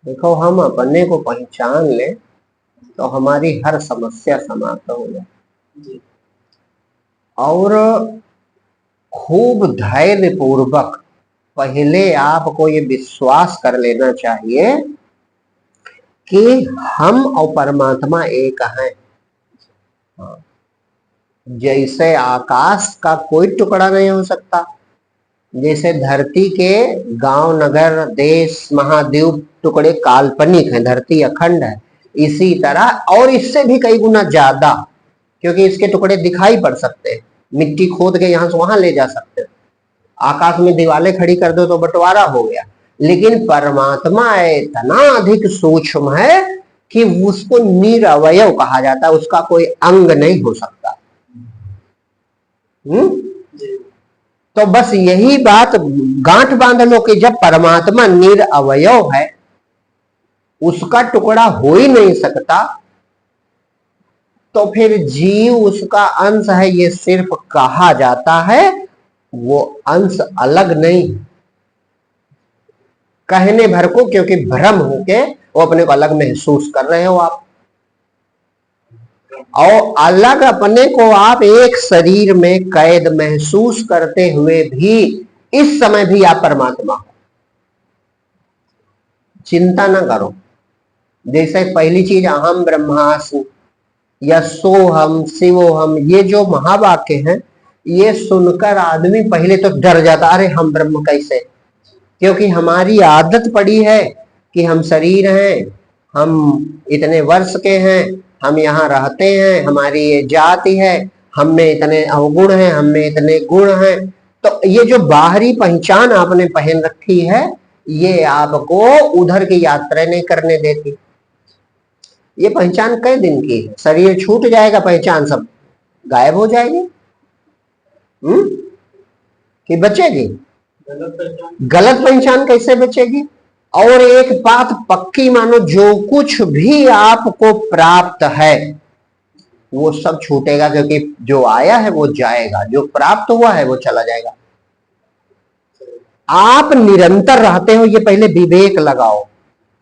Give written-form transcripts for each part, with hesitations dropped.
देखो, हम अपने को पहचान ले तो हमारी हर समस्या समाप्त हो जाए। और खूब धैर्य पूर्वक पहले आपको ये विश्वास कर लेना चाहिए कि हम और परमात्मा एक हैं। जैसे आकाश का कोई टुकड़ा नहीं हो सकता, जैसे धरती के गांव, नगर, देश, महाद्वीप टुकड़े काल्पनिक हैं, धरती अखंड है, इसी तरह और इससे भी कई गुना ज्यादा, क्योंकि इसके टुकड़े दिखाई पड़ सकते हैं, मिट्टी खोद के यहां से वहां ले जा सकते हैं, आकाश में दीवारें खड़ी कर दो तो बंटवारा हो गया। लेकिन परमात्मा इतना अधिक सूक्ष्म है कि उसको निरवयव कहा जाता है, उसका कोई अंग नहीं हो सकता। तो बस यही बात गांठ बांध लो कि जब परमात्मा निरअवयव है, उसका टुकड़ा हो ही नहीं सकता, तो फिर जीव उसका अंश है ये सिर्फ कहा जाता है, वो अंश अलग नहीं कहने भर को, क्योंकि भ्रम होके वो अपने को अलग महसूस कर रहे हो आप। और अलग अपने को आप एक शरीर में कैद महसूस करते हुए भी इस समय भी आप परमात्मा हो। चिंता ना करो। जैसे पहली चीज अहम ब्रह्मास्मि या सोहम शिवोहम, ये जो महावाक्य हैं, ये सुनकर आदमी पहले तो डर जाता, अरे हम ब्रह्म कैसे, क्योंकि हमारी आदत पड़ी है कि हम शरीर हैं, हम इतने वर्ष के हैं, हम यहाँ रहते हैं, हमारी ये जाति है, हम में इतने अवगुण हैं, हम में इतने गुण हैं। तो ये जो बाहरी पहचान आपने पहन रखी है, ये आपको उधर की यात्रा नहीं करने देती। ये पहचान कई दिन की है, शरीर छूट जाएगा, पहचान सब गायब हो जाएगी। कि बचेगी? गलत पहचान कैसे बचेगी? और एक बात पक्की मानो, जो कुछ भी आपको प्राप्त है वो सब छूटेगा, क्योंकि जो आया है वो जाएगा, जो प्राप्त हुआ है वो चला जाएगा। आप निरंतर रहते हो, ये पहले विवेक लगाओ।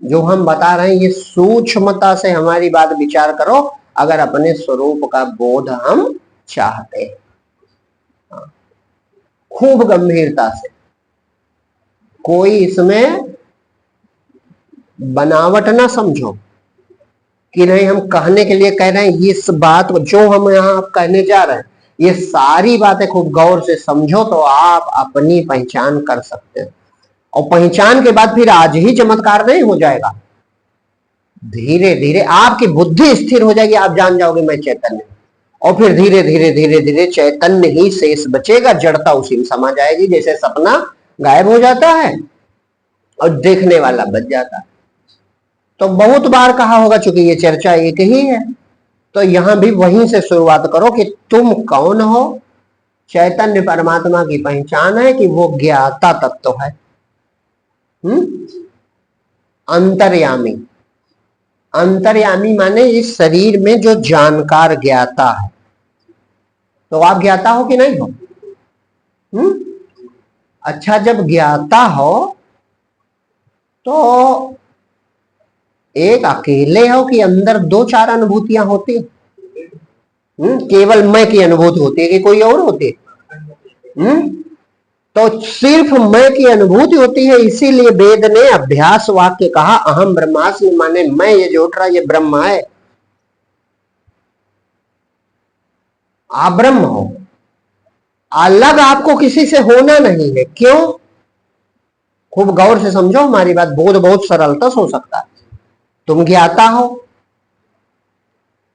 जो हम बता रहे हैं ये सूक्ष्मता से हमारी बात विचार करो, अगर अपने स्वरूप का बोध हम चाहते हैं, खूब गंभीरता से। कोई इसमें बनावट ना समझो कि नहीं हम कहने के लिए कह रहे हैं। इस बात को जो हम यहाँ कहने जा रहे हैं, ये सारी बातें खूब गौर से समझो तो आप अपनी पहचान कर सकते हैं। और पहचान के बाद फिर आज ही चमत्कार नहीं हो जाएगा, धीरे धीरे आपकी बुद्धि स्थिर हो जाएगी, आप जान जाओगे मैं चैतन्य। और फिर धीरे धीरे धीरे धीरे चैतन्य ही शेष बचेगा, जड़ता उसी में समा जाएगी, जैसे सपना गायब हो जाता है और देखने वाला बच जाता है। तो बहुत बार कहा होगा, चूंकि ये चर्चा एक ही है, तो यहां भी वहीं से शुरुआत करो कि तुम कौन हो। चैतन्य परमात्मा की पहचान है कि वो ज्ञाता तत्व है, अंतर्यामी। अंतर्यामी माने इस शरीर में जो जानकार ज्ञाता है। तो आप ज्ञाता हो कि नहीं हो? अच्छा, जब ज्ञाता हो तो एक अकेले हो कि अंदर दो चार अनुभूतियां होती? केवल मैं की अनुभूति होती है कि कोई और होती है? तो सिर्फ मैं की अनुभूति होती है। इसीलिए वेद ने अभ्यास वाक्य कहा, अहम ब्रह्मास्मि, माने मैं ये जो उठ रहा ये ब्रह्म है। आप ब्रह्म हो, अलग आपको किसी से होना नहीं है। क्यों? खूब गौर से समझो हमारी बात, बोध बहुत सरलता से हो सकता है। तुम ज्ञाता हो,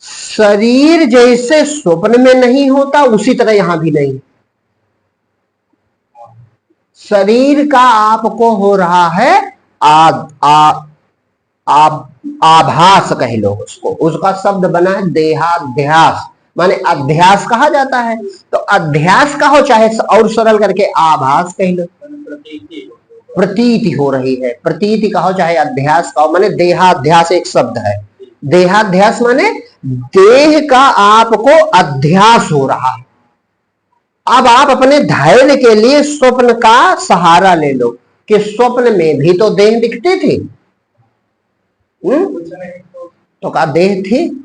शरीर जैसे स्वप्न में नहीं होता उसी तरह यहां भी नहीं। शरीर का आपको हो रहा है आभास कह लो उसको, उसका शब्द बना है देहाध्यास, माने अध्यास कहा जाता है। तो अध्यास कहो चाहे और सरल करके आभास कह लो, प्रतीति हो रही है। प्रतीति कहो चाहे अध्यास कहो, माने देहाध्यास एक शब्द है। देहाध्यास माने देह का आपको अध्यास हो रहा है। अब आप अपने धैर्य के लिए स्वप्न का सहारा ले लो कि स्वप्न में भी तो देह दिखती थी, तो कहा देह थी,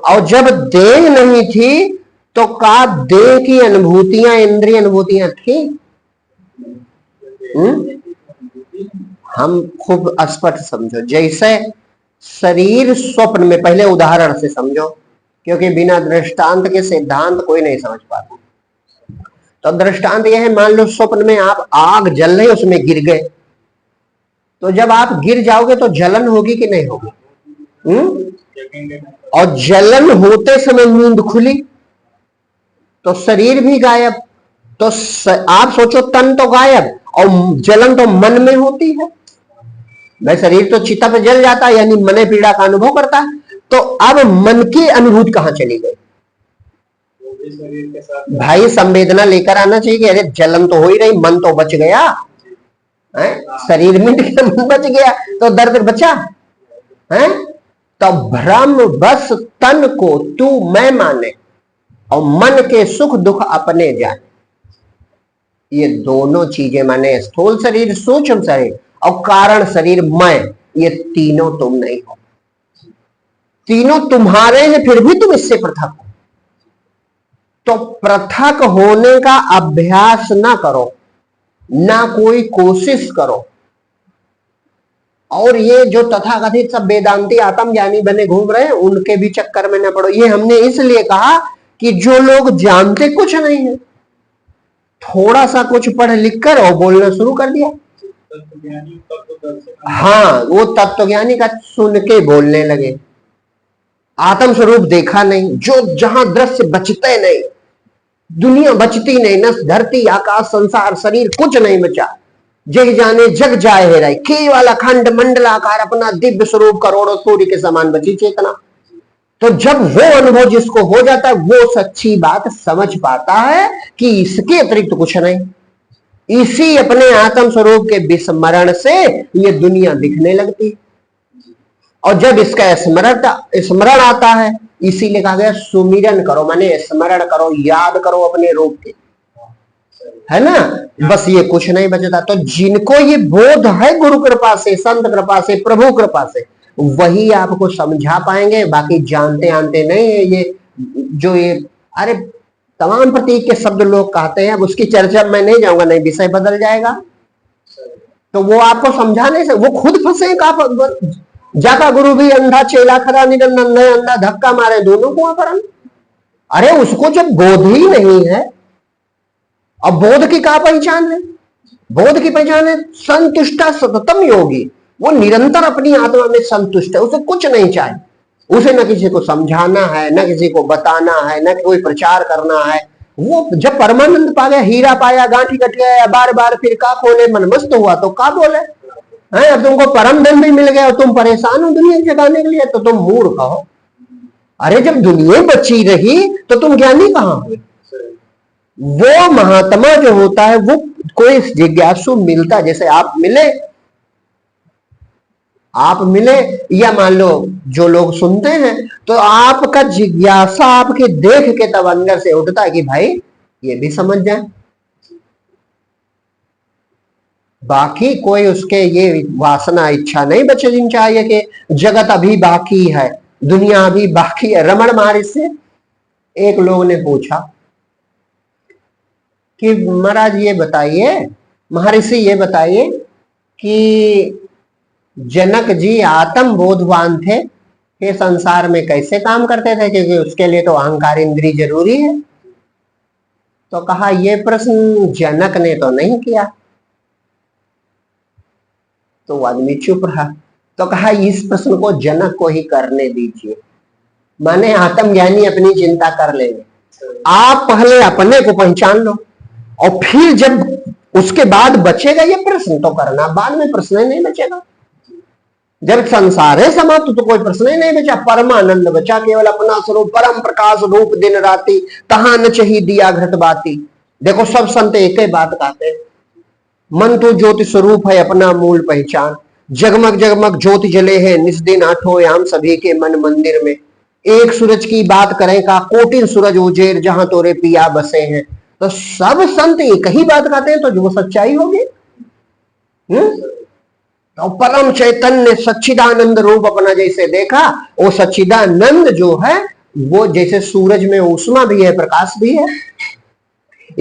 और जब देह नहीं थी तो कहा देह की अनुभूतियां, इंद्रिय अनुभूतियां थी। हम खूब स्पष्ट समझो, जैसे शरीर स्वप्न में, पहले उदाहरण से समझो, क्योंकि बिना दृष्टांत के सिद्धांत कोई नहीं समझ पाता। तो दृष्टांत यह है, मान लो स्वप्न में आप आग जल रही, उसमें गिर गए, तो जब आप गिर जाओगे तो जलन होगी कि नहीं होगी? और जलन होते समय नींद खुली तो शरीर भी गायब। तो आप सोचो, तन तो गायब और जलन तो मन में होती है। भाई शरीर तो चिता पे जल जाता है, यानी मन पीड़ा का अनुभव करता है। तो अब मन की अनुभूति कहां चली गई? भाई संवेदना लेकर आना चाहिए कि अरे जलन तो हो ही रही, मन तो बच गया है, शरीर में मन बच गया तो दर्द बचा है। तो भ्रम बस तन को तू मैं माने और मन के सुख दुख अपने जाने, ये दोनों चीजें माने, स्थूल शरीर, सूक्ष्म शरीर और कारण शरीर मैं, ये तीनों तुम नहीं हो। तीनों तुम्हारे हैं, फिर भी तुम इससे पृथक हो। तो पृथक होने का अभ्यास ना करो, ना कोई कोशिश करो। और ये जो तथाकथित सब वेदांती आत्मज्ञानी बने घूम रहे हैं, उनके भी चक्कर में ना पड़ो। ये हमने इसलिए कहा कि जो लोग जानते कुछ नहीं है, थोड़ा सा कुछ पढ़ लिख कर और बोलना शुरू कर दिया। हाँ, वो तत्वज्ञानी का सुन के बोलने लगे, आत्म स्वरूप देखा नहीं। जो जहां दृश्य बचते नहीं, दुनिया बचती नहीं, न धरती आकाश संसार शरीर कुछ नहीं बचा, जग जाने जग जाए है रही, केवल अखंड मंडलाकार अपना दिव्य स्वरूप करोड़ों सूर्य के समान बची चेतना। तो जब वो अनुभव जिसको हो जाता है, वो सच्ची बात समझ पाता है कि इसके अतिरिक्त कुछ नहीं। इसी अपने आत्म स्वरूप के विस्मरण से ये दुनिया दिखने लगती। और जब इसका स्मरण आता है, इसीलिए कहा गया सुमिरन करो, माने स्मरण करो, याद करो अपने रूप के, है ना। बस ये कुछ नहीं बचता। तो जिनको ये बोध है गुरु कृपा से, संत कृपा से, प्रभु कृपा से, वही आपको समझा पाएंगे। बाकी जानते आनते नहीं है। ये जो ये अरे तमाम प्रतीक के शब्द लोग कहते हैं, अब उसकी चर्चा मैं नहीं जाऊंगा, नहीं विषय बदल जाएगा। तो वो आपको समझा नहीं सकते, वो खुद फंसे। जाका गुरु भी अंधा, चेला खरा निरंजन, अंधा धक्का मारे, दोनों को अपहरण। अरे उसको जब बोध ही नहीं है, अब बोध की क्या पहचान है? बोध की पहचान है संतुष्टा सततम योगी। वो निरंतर अपनी आत्मा में संतुष्ट है, उसे कुछ नहीं चाहिए। उसे न किसी को समझाना है, न किसी को बताना है, न कोई प्रचार करना है। वो जब परमानंद पा गया, हीरा पाया, गांठी कट गया, बार बार फिर का खोले, मन मस्त हुआ तो का बोले है। अब तुमको परम धन भी मिल गया और तुम परेशान हो दुनिया जगाने के लिए, तो तुम मूर्ख हो। अरे जब दुनिया बची रही तो तुम ज्ञानी कहां हुए? वो महात्मा जो होता है, वो कोई जिज्ञासु मिलता, जैसे आप मिले या मान लो जो लोग सुनते हैं, तो आपका जिज्ञासा आपके देख के तब अंदर से उठता है कि भाई ये भी समझ जाए। बाकी कोई उसके ये वासना इच्छा नहीं बचनी चाहिए कि जगत अभी बाकी है, दुनिया अभी बाकी है। रमण महर्षि से एक लोग ने पूछा कि महाराज ये बताइए, महर्षि ये बताइए कि जनक जी आत्म बोधवान थे, ये संसार में कैसे काम करते थे, क्योंकि उसके लिए तो अहंकार इंद्री जरूरी है। तो कहा ये प्रश्न जनक ने तो नहीं किया। तो आदमी चुप रहा। तो कहा इस प्रश्न को जनक को ही करने दीजिए, माने आत्मज्ञानी अपनी चिंता कर लेंगे। आप पहले अपने को पहचान लो और फिर जब उसके बाद बचेगा ये प्रश्न तो करना, बाद में प्रश्न नहीं बचेगा। जब संसार है समाप्त तो कोई प्रश्न ही नहीं बचा, परमानंद बचा, केवल अपना स्वरूप परम प्रकाश रूप दिन राती, तहां न चही दिया घृत बाती। देखो सब संत एक ही बात कहते हैं, मन तो ज्योति स्वरूप है अपना मूल पहचान, जगमग जगमग ज्योति जले है निस दिन आठों याम सभी के मन मंदिर में। एक सूरज की बात करें का कोटिन सूरज उजेर, जहां तोरे पिया बसे हैं। तो सब संत एक ही बात कहते हैं, तो जो सच्चाई होगी। तो परम चैतन्य सच्चिदानंद रूप अपना जैसे देखा, वो सच्चिदानंद जो है वो जैसे सूरज में ऊष्मा भी है, प्रकाश भी है,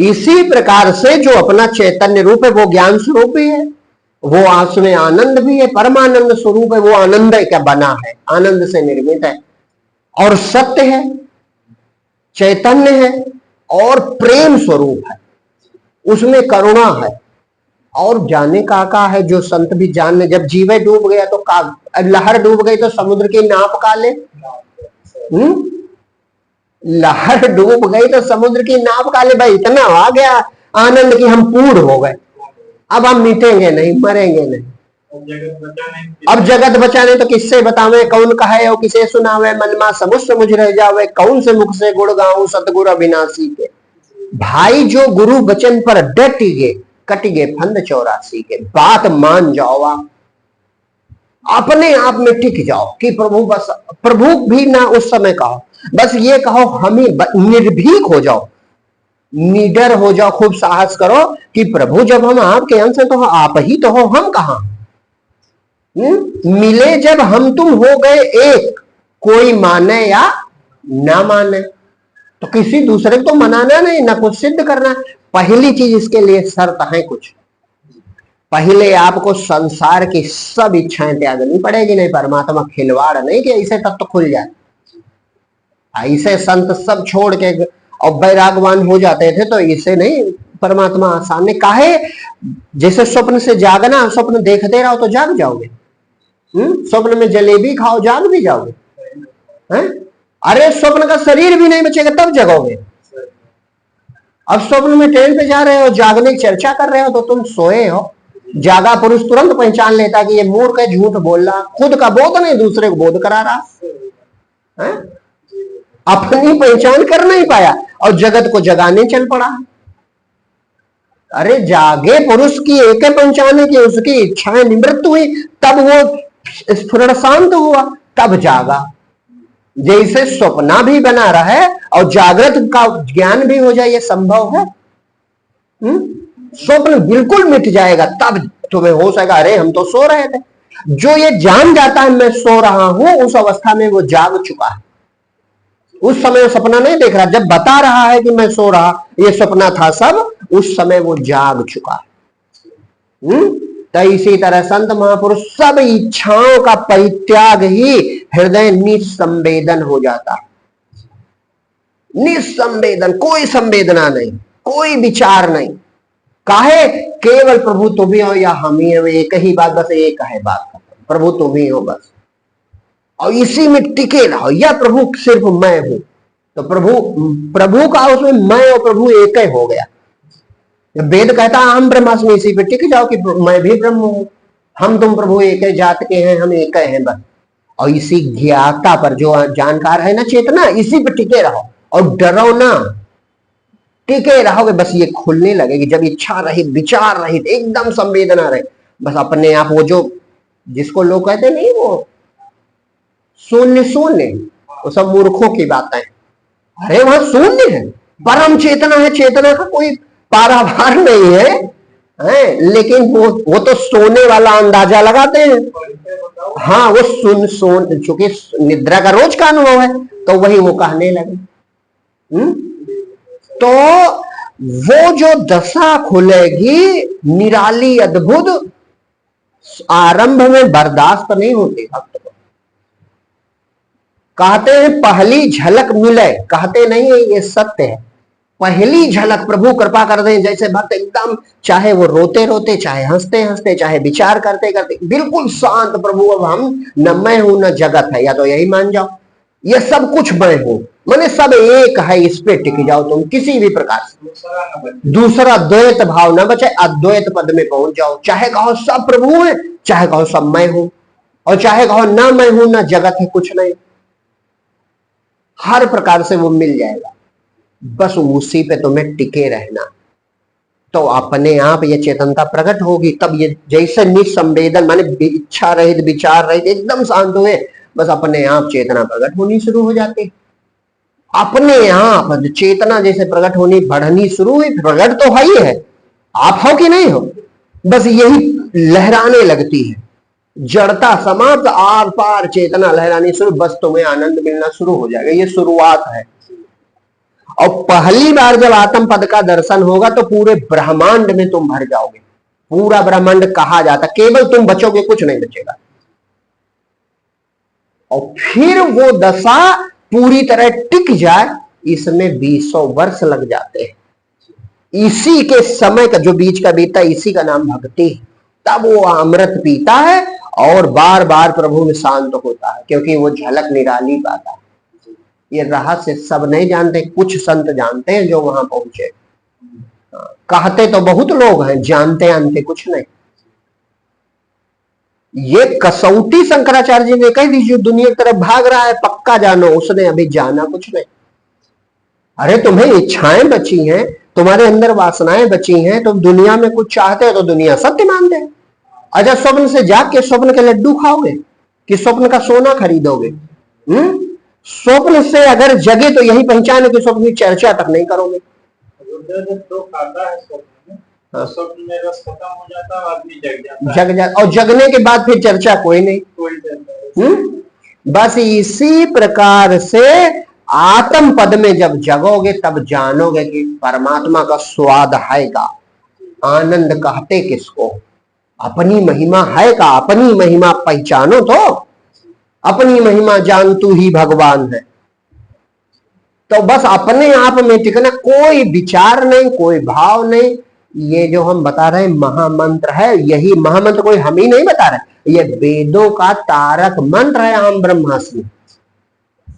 इसी प्रकार से जो अपना चैतन्य रूप है वो ज्ञान स्वरूप भी है, वो उसमें आनंद भी है, परमानंद स्वरूप है, वो आनंद क्या बना है, आनंद से निर्मित है और सत्य है, चैतन्य है और प्रेम स्वरूप है, उसमें करुणा है और जाने का है। जो संत भी जान, जब जीवे डूब गया तो लहर डूब गई तो समुद्र की नाप का ले, लहर डूब गई तो समुद्र की नाप का ले, भाई इतना आ गया आनंद की हम पूर्ण हो गए, अब हम मिटेंगे नहीं, मरेंगे नहीं। अब जगत बचाने तो किससे बतावे, कौन कहे और किसे सुनावे, मन मा समुद्र मुझ रह जावे, कौन से मुख से गुण गाऊं सतगुरु अविनाशी के। भाई जो गुरु वचन पर डट गए, कट गए फंद 84 के, बात मान जाओ, आप अपने आप में टिक जाओ कि प्रभु, बस प्रभु भी ना उस समय कहो, बस ये कहो हमें, निर्भीक हो जाओ, निडर हो जाओ, खूब साहस करो कि प्रभु जब हम आपके अंश हैं तो आप ही तो हो, हम कहां। मिले जब हम तुम हो गए एक, कोई माने या ना माने, तो किसी दूसरे को तो मनाना नहीं, ना कुछ सिद्ध करना। पहली चीज इसके लिए शर्त है कुछ, पहले आपको संसार की सब इच्छाएं त्यागनी पड़ेगी, नहीं परमात्मा खिलवाड़ नहीं कि ऐसे तब तो खुल जाए। ऐसे संत सब छोड़ के और वैरागवान हो जाते थे, तो इसे नहीं परमात्मा आसान ने काहे, जैसे स्वप्न से जागना, स्वप्न देखते रहो तो जाग जाओगे, स्वप्न में जलेबी खाओ जाग भी जाओगे, हैं? अरे स्वप्न का शरीर भी नहीं बचेगा तब जगोगे। अब स्वप्न में ट्रेन पे जा रहे हो, जागने की चर्चा कर रहे हो तो तुम सोए हो। जागा पुरुष तुरंत पहचान लेता कि ये मूर्ख है, झूठ बोल रहा, खुद का बोध नहीं दूसरे को बोध करा रहा है, अपनी पहचान कर नहीं पाया और जगत को जगाने चल पड़ा। अरे जागे पुरुष की एक पहचान है कि उसकी इच्छाएं निवृत्त हुई, तब वो स्फुरण शांत हुआ, तब जागा। जैसे स्वप्ना भी बना रहा है और जागृत का ज्ञान भी हो जाए, ये संभव है? स्वप्न बिल्कुल मिट जाएगा तब तुम्हें हो सकेगा, अरे हम तो सो रहे थे। जो ये जान जाता है मैं सो रहा हूं, उस अवस्था में वो जाग चुका है, उस समय सपना नहीं देख रहा। जब बता रहा है कि मैं सो रहा, ये सपना था सब, उस समय वो जाग चुका है। तो इसी तरह संत महापुरुष सब इच्छाओं का परित्याग ही हृदय निसंवेदन हो जाता, निसंवेदन, कोई संवेदना नहीं, कोई विचार नहीं। काहे, केवल प्रभु तुम ही हो या हम ही हो, एक ही बात, बस एक है बात, प्रभु तुम ही हो बस, और इसी में टिके रहो। या प्रभु सिर्फ मैं हूं, तो प्रभु का उसमें मैं और प्रभु एक ही हो गया। वेद कहता है हम ब्रह्मास्मि, इसी पे टिक जाओ कि मैं भी ब्रह्म हूं, हम तुम प्रभु एक ही जात के हैं, हम एक हैं बस। और इसी ज्ञाता पर जो जानकार है ना चेतना, इसी पे टिके रहो और डरो ना, टिके रहोगे बस ये खुलने लगेगी। जब इच्छा रहित, विचार रहित, एकदम संवेदना रहे, बस अपने आप वो जो जिसको लोग कहते नहीं वो शून्य शून्य, वो सब मूर्खों की बातें। अरे वहां शून्य है, परम चेतना है, चेतना का कोई पारावार नहीं है, लेकिन वो तो सोने वाला अंदाजा लगाते हैं। हाँ, वो सुन चूंकि निद्रा का रोज का अनुभव है, तो वही वो कहने लगे। तो वो जो दशा खुलेगी निराली अद्भुत, आरंभ में बर्दाश्त नहीं होती भक्त को। कहते हैं पहली झलक मिले, कहते नहीं है, ये सत्य है। पहली झलक प्रभु कृपा कर दें, जैसे भक्त एकदम, चाहे वो रोते रोते, चाहे हंसते हंसते, चाहे विचार करते करते, बिल्कुल शांत, प्रभु अब हम न मैं हूं न जगत है, या तो यही मान जाओ, ये सब कुछ मैं हूं, मैंने सब एक है, इस पे टिक जाओ तुम किसी भी प्रकार से, दूसरा द्वैत भाव न बचे, अद्वैत पद में पहुंच जाओ। चाहे कहो सब प्रभु है, चाहे कहो सब मैं हूं, और चाहे कहो ना मैं हूं ना जगत है, कुछ नहीं, हर प्रकार से वो मिल जाएगा। बस उसी पे तुम्हें टिके रहना, तो अपने आप ये चेतनता प्रकट होगी। तब ये जैसे निसंवेदन, माने इच्छा रहित, विचार रहित, एकदम शांत हुए, बस अपने आप चेतना प्रकट होनी शुरू हो जाती। अपने आप चेतना जैसे प्रकट होनी, बढ़नी शुरू हुई, प्रकट तो है ही है, आप हो कि नहीं हो, बस यही लहराने लगती है। जड़ता समाप्त, आर पार चेतना लहरानी शुरू, बस तुम्हें आनंद मिलना शुरू हो जाएगा। ये शुरुआत है। और पहली बार जब आत्म पद का दर्शन होगा तो पूरे ब्रह्मांड में तुम भर जाओगे। पूरा ब्रह्मांड कहा जाता, केवल तुम बचोगे, कुछ नहीं बचेगा। और फिर वो दशा पूरी तरह टिक जाए, इसमें 20 वर्ष लग जाते हैं। इसी के समय का जो बीच का बीतता, इसी का नाम भक्ति है। तब वो अमृत पीता है और बार बार प्रभु में शांत होता है, क्योंकि वो झलक निराली पाता है। ये रहस्य सब नहीं जानते, कुछ संत जानते हैं जो वहां पहुंचे। कहते तो बहुत लोग हैं, जानते जानते कुछ नहीं। ये कसौटी शंकराचार्य जी ने कही थी, जो दुनिया की तरफ भाग रहा है पक्का जानो, उसने अभी जाना कुछ नहीं। अरे तुम्हें इच्छाएं बची हैं, तुम्हारे अंदर वासनाएं बची हैं, तुम दुनिया में कुछ चाहते हो तो दुनिया सत्य मानते हैं। अच्छा, स्वप्न से जाग के स्वप्न के लड्डू खाओगे कि स्वप्न का सोना खरीदोगे? स्वप्न से अगर जगे तो यही पहचान है कि स्वप्न की चर्चा तक नहीं करोगे। स्वप्न में रस खत्म हो जाता है, आदमी जग जाता, और जगने के बाद फिर चर्चा कोई नहीं। बस इसी प्रकार से आत्म पद में जब जगोगे तब जानोगे कि परमात्मा का स्वाद है का। आनंद कहते किसको? अपनी महिमा है का। अपनी महिमा पहचानो तो, अपनी महिमा जान तू ही भगवान है। तो बस अपने आप में टिकना, कोई विचार नहीं, कोई भाव नहीं। ये जो हम बता रहे हैं महामंत्र है, यही महामंत्र कोई हम ही नहीं बता रहे, ये वेदों का तारक मंत्र है। अहम ब्रह्मास्मि,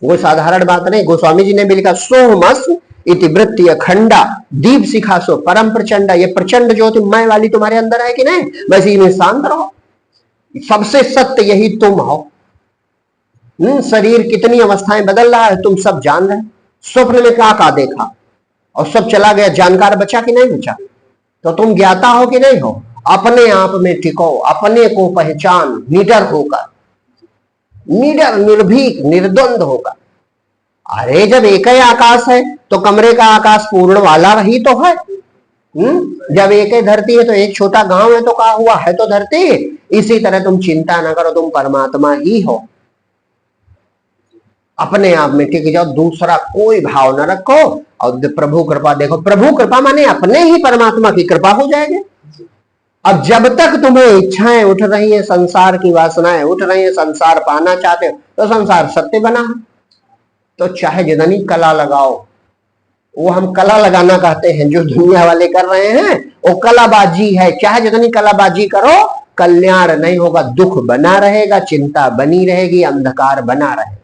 वो साधारण बात नहीं। गोस्वामी जी ने भी लिखा, सोहमस्मि इति वृत्ति अखंडा दीप शिखा सो परम प्रचंडा। ये प्रचंड ज्योतिर्मय वाली तुम्हारे अंदर है कि नहीं? बस इनमें शांत रहो, सबसे सत्य यही तुम हो। शरीर कितनी अवस्थाएं बदल रहा है तुम सब जान रहे। स्वप्न में क्या देखा और सब चला गया, जानकार बचा कि नहीं बचा? तो तुम ज्ञाता हो कि नहीं हो? अपने आप में टिको, अपने को पहचान, निडर होकर, निडर निर्भीक निर्द्वंद होकर। अरे जब एक ही आकाश है तो कमरे का आकाश पूर्ण वाला ही तो है। जब एक ही धरती है तो एक छोटा गांव है तो क्या हुआ, है तो धरती। इसी तरह तुम चिंता ना करो, तुम परमात्मा ही हो। अपने आप में टिक जाओ, दूसरा कोई भाव न रखो और प्रभु कृपा देखो। प्रभु कृपा माने अपने ही परमात्मा की कृपा हो जाएगी। अब जब तक तुम्हें इच्छाएं उठ रही है, संसार की वासनाएं उठ रही है, संसार पाना चाहते हो, तो संसार सत्य बना है। तो चाहे जितनी कला लगाओ, वो हम कला लगाना कहते हैं, जो दुनिया वाले कर रहे हैं वो कलाबाजी है। चाहे जितनी कलाबाजी करो, कल्याण नहीं होगा, दुख बना रहेगा, चिंता बनी रहेगी, अंधकार बना रहेगा।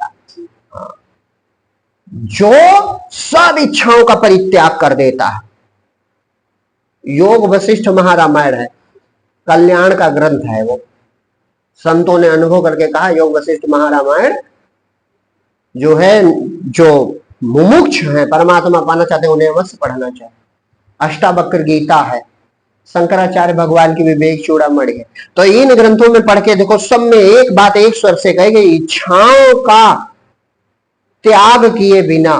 जो सब इच्छाओं का परित्याग कर देता है, योग वशिष्ठ महारामायण है, कल्याण का ग्रंथ है वो। संतों ने अनुभव करके कहा, योग वशिष्ठ महारामायण जो है, जो मुमुक्ष है, परमात्मा पाना चाहते हैं, उन्हें अवश्य पढ़ना चाहिए। अष्टावक्र गीता है, शंकराचार्य भगवान की विवेक चूड़ामणि है। तो इन ग्रंथों में पढ़ के देखो, सब में एक बात एक स्वर से कही गई, इच्छाओं का त्याग किए बिना,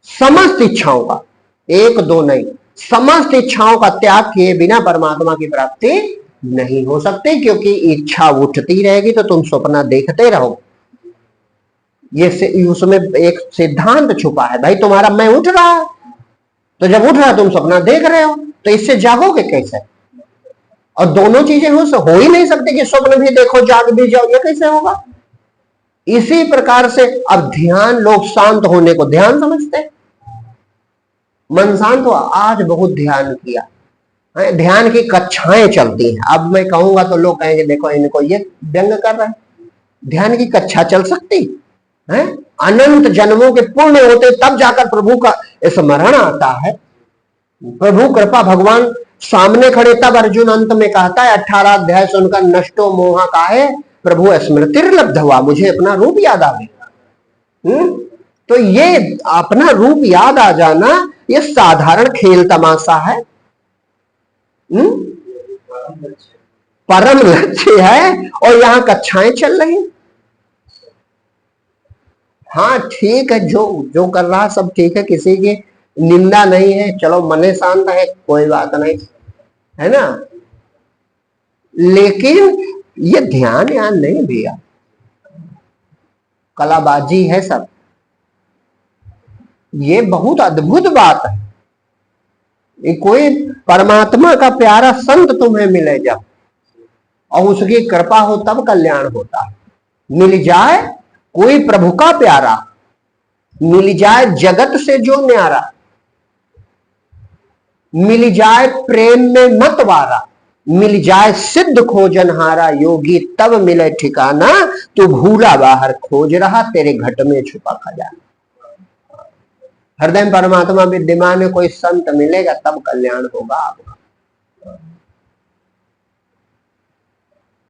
समस्त इच्छाओं का, एक दो नहीं, समस्त इच्छाओं का त्याग किए बिना परमात्मा की प्राप्ति नहीं हो सकती। क्योंकि इच्छा उठती रहेगी तो तुम सपना देखते रहो। ये उसमें एक सिद्धांत छुपा है भाई, तुम्हारा मैं उठ रहा है, तो जब उठ रहा है तुम सपना देख रहे हो, तो इससे जागोगे कैसे? और दोनों चीजें हो ही नहीं सकती कि स्वप्न भी देखो जाग भी जाओ, ये कैसे होगा? इसी प्रकार से अब ध्यान, लोग शांत होने को ध्यान समझते, मन शांत हुआ, आज बहुत ध्यान किया, ध्यान की कक्षाएं चलती हैं। अब मैं कहूंगा तो लोग कहेंगे देखो इनको ये व्यंग कर रहे हैं। ध्यान की कक्षा चल सकती है? अनंत जन्मों के पुण्य होते तब जाकर प्रभु का स्मरण आता है। प्रभु कृपा, भगवान सामने खड़े, तब अर्जुन अंत में कहता है 18 अध्याय सुनकर, नष्टो मोहा काहे प्रभु स्मृतिर्लब्ध हुआ, मुझे अपना रूप याद आ गया। तो ये अपना रूप याद आ जाना, ये साधारण खेल तमाशा है, परम लक्ष्य है, और यहां कक्षाएं चल रही। हाँ ठीक है, जो कर रहा सब ठीक है, किसी की निंदा नहीं है, चलो मने शांत है, कोई बात नहीं है ना। लेकिन ये ध्यान यान नहीं भैया, कलाबाजी है सब। ये बहुत अद्भुत बात है। ये कोई परमात्मा का प्यारा संत तुम्हें मिले जब, और उसकी कृपा हो तब कल्याण होता है। मिल जाए कोई प्रभु का प्यारा, मिल जाए जगत से जो न्यारा, मिल जाए प्रेम में मतवारा, मिल जाए सिद्ध खोजनहारा, योगी तब मिले ठिकाना, तू भूला बाहर खोज रहा, तेरे घट में छुपा खजाना। हृदय में परमात्मा विद्यमान है, कोई संत मिलेगा तब कल्याण होगा आपका।